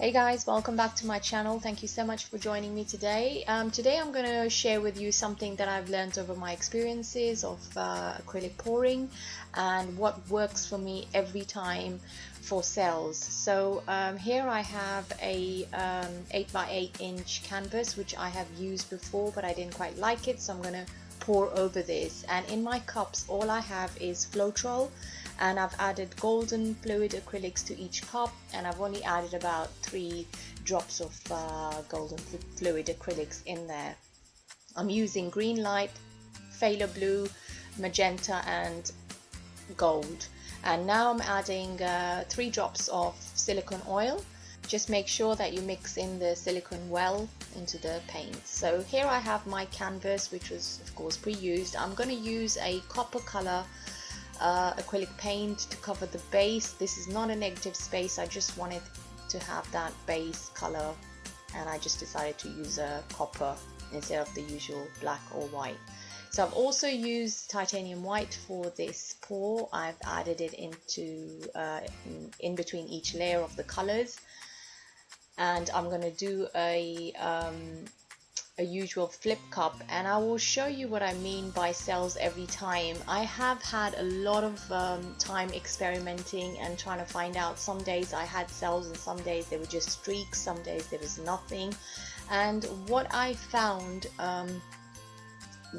Hey guys, welcome back to my channel. Thank you so much for joining me today. Today I'm going to share with you something that I've learned over my experiences of acrylic pouring and what works for me every time for cells. So here I have a 8x8 inch canvas which I have used before, but I didn't quite like it, so I'm going to pour over this. And in my cups all I have is Floetrol, and I've added golden fluid acrylics to each cup, and I've only added about 3 drops of golden fluid acrylics in there. I'm using green light, Phthalo Blue, Magenta and Gold. And now I'm adding 3 drops of silicone oil. Just make sure that you mix in the silicone well into the paint. So here I have my canvas, which was of course pre-used. I'm going to use a copper color acrylic paint to cover the base. This is not a negative space, I just wanted to have that base color, and I just decided to use a copper instead of the usual black or white. So I've also used titanium white for this pour. I've added it into in between each layer of the colors, and I'm going to do a usual flip cup, and I will show you what I mean by cells every time. I have had a lot of time experimenting and trying to find out. Some days I had cells and some days they were just streaks, some days there was nothing. And what I found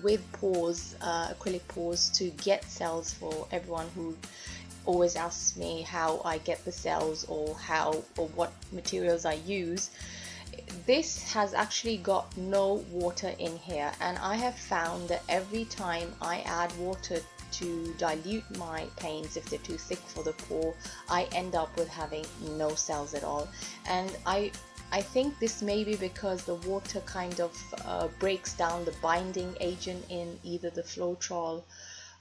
with pours, acrylic pours, to get cells, for everyone who always asks me how I get the cells or what materials I use, this has actually got no water in here, and I have found that every time I add water to dilute my paints, if they're too thick for the pour, I end up with having no cells at all. And I think this may be because the water kind of breaks down the binding agent in either the Floetrol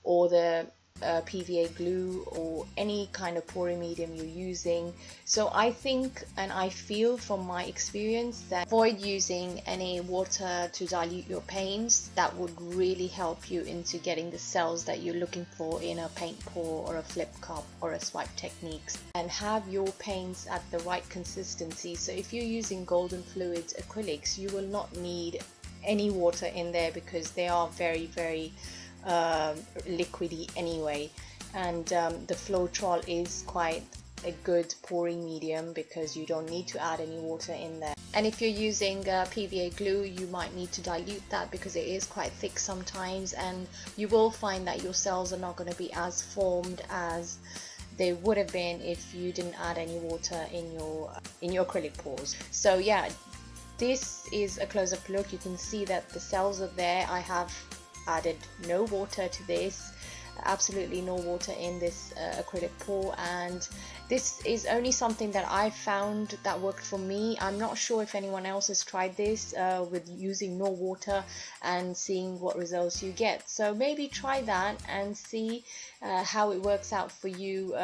or the PVA glue or any kind of pouring medium you're using. So I think, and I feel from my experience, that avoid using any water to dilute your paints. That would really help you into getting the cells that you're looking for in a paint pour or a flip cup or a swipe techniques, and have your paints at the right consistency. So if you're using golden fluid acrylics, you will not need any water in there because they are very liquidy anyway, and the Floetrol is quite a good pouring medium because you don't need to add any water in there. And if you're using PVA glue, you might need to dilute that because it is quite thick sometimes, and you will find that your cells are not going to be as formed as they would have been if you didn't add any water in your acrylic pours. So yeah, this is a close-up look. You can see that the cells are there. I have added no water to this, absolutely no water in this acrylic pour, and this is only something that I found that worked for me. I'm not sure if anyone else has tried this with using no water and seeing what results you get. So maybe try that and see how it works out for you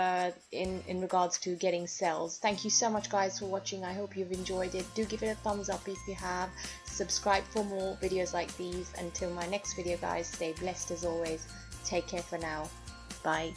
in regards to getting cells. Thank you so much guys for watching. I hope you've enjoyed it. Do give it a thumbs up if you have. Subscribe for more videos like these. Until my next video guys, stay blessed as always. Take care for now. Bye.